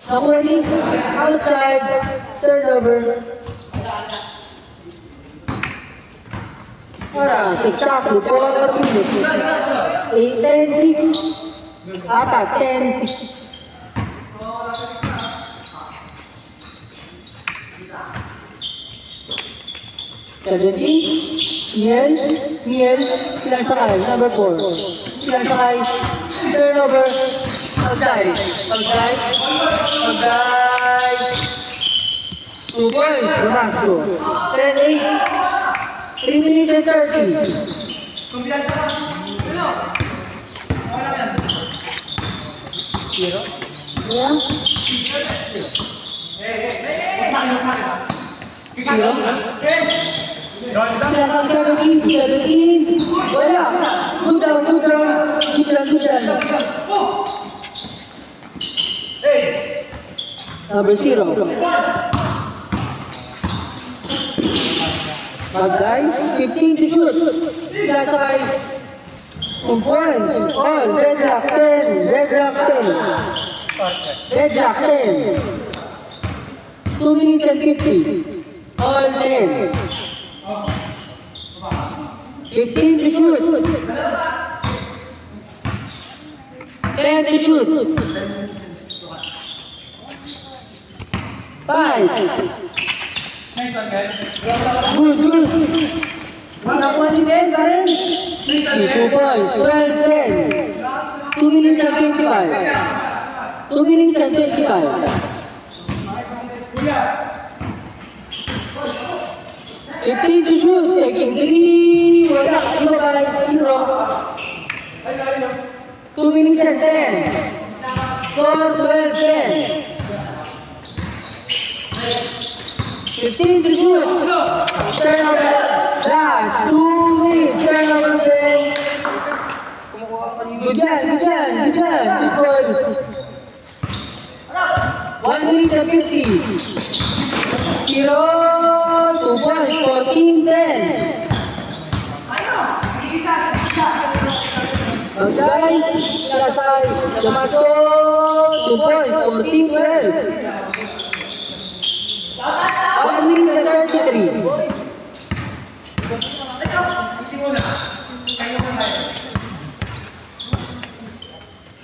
Nakuha outside, turnover. Oras, exactly, 4 minutes. 10-6. Attack, 10-6. Niel, Pilar Sakay, number 4. Pilar Sakay, turnover, outside. 2 points, Damasco. 10-8, 3 minutes and 30. Zero? Yeah. Zero? 17. Wala. Good down. Number 0. Guys, 15 to shoot. Sakay. 2 points. All. Red lock 10. Red lock 10. 2 minutes and 50. All 10. 15 to shoot. 10 to shoot. 5. Good. Nakuha ni Ben, Karen. 2 points. 12-10. 2 minutes and 25. 2 minutes and 25. 15 to shoot, taking 3, wala, 0. 2 minutes and 10. Score 12-10. 15 to shoot. Turnover. Last 2 minutes. Turnover. Good yan. Good ball. 1 minute and 50. 0. 2 points. 14-10. Outside. Outside. Damasco. 2 points. 14-12. 1 minute and 33.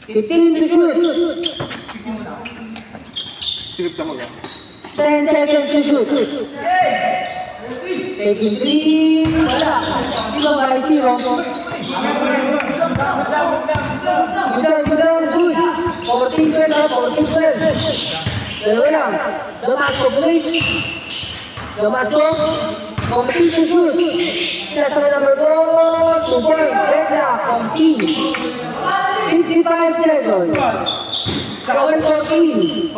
15 to shoot. 10 seconds to shoot. Taking 3. Wala. Dito by 0. Good. 14-12. Dalawa lang. Damasco, please. Damasco. 14 to shoot. Sa number 4. 2 points. Red lock. 55 seconds. All 14.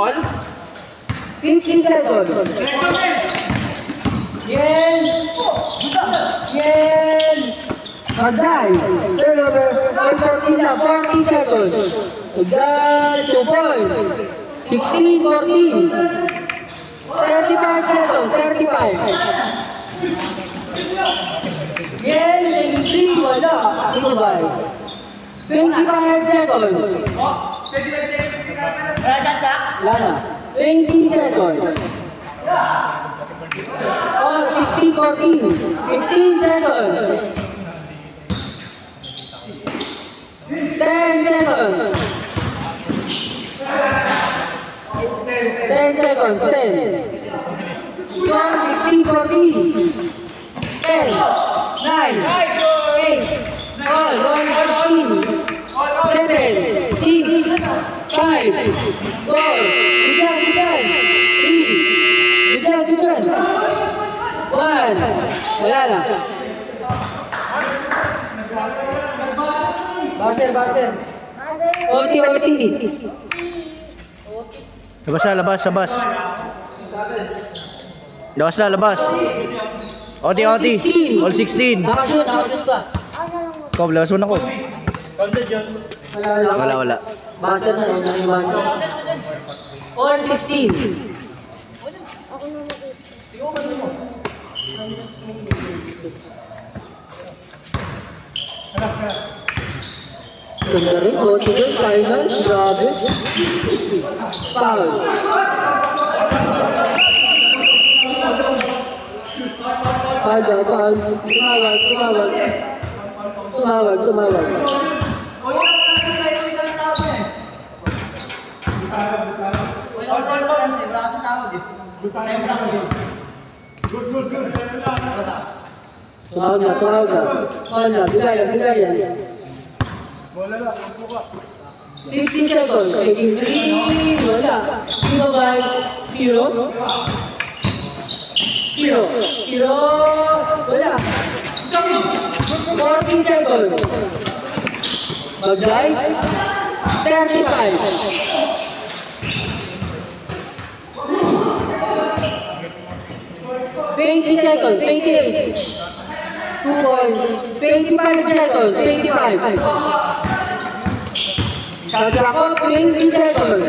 50 seconds. Yes. Agay. Turnover. All 14 na. 40 seconds. Agay. 2 points. 16-14. 35 seconds. 35. Yes. 3. Wala. Goodbye. 25 seconds. Lana. 20 seconds. Oh, 16-14. 15 seconds. 10 seconds. 10 seconds. 10. Score 16-14. 10. 9. 8. All 1-15. 7. 6. 5. 4. Good. 3. Good. 1. Wala na. Baser. OT. Labas. Labas. OT. All 16. Nakashoot ba? Ikaw, labas mo na ko. Wala. Baser na lang. All 16. Ganda rin, Otiger, final, grabe. Foul. Foul daw, foul. Tumawag. Tumawag na. Foul na, bigayan. 15 seconds, taking 3, wala. Sino ba? Hero, wala. 14 seconds. Mag-drive, 35. Seconds, 28. 2 points. 25 seconds, 25. Shot 20 seconds.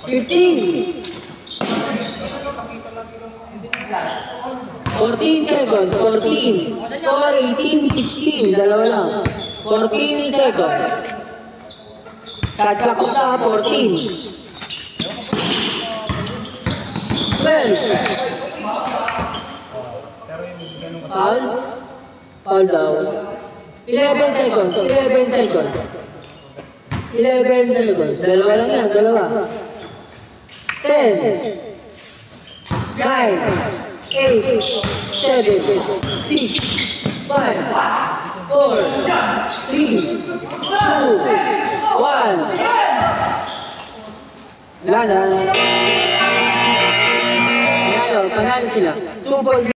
15. 14 seconds, 14. Score 18-16, dalawa lang. 14 seconds. Shot 14. 12. Foul daw. 11 seconds. 11 seconds. Dalawa lang yan, dalawa. 10. 9. 8. 7. 6. 5. 4. 3. 2. 1. Wala na. Panalo sila. 2 points.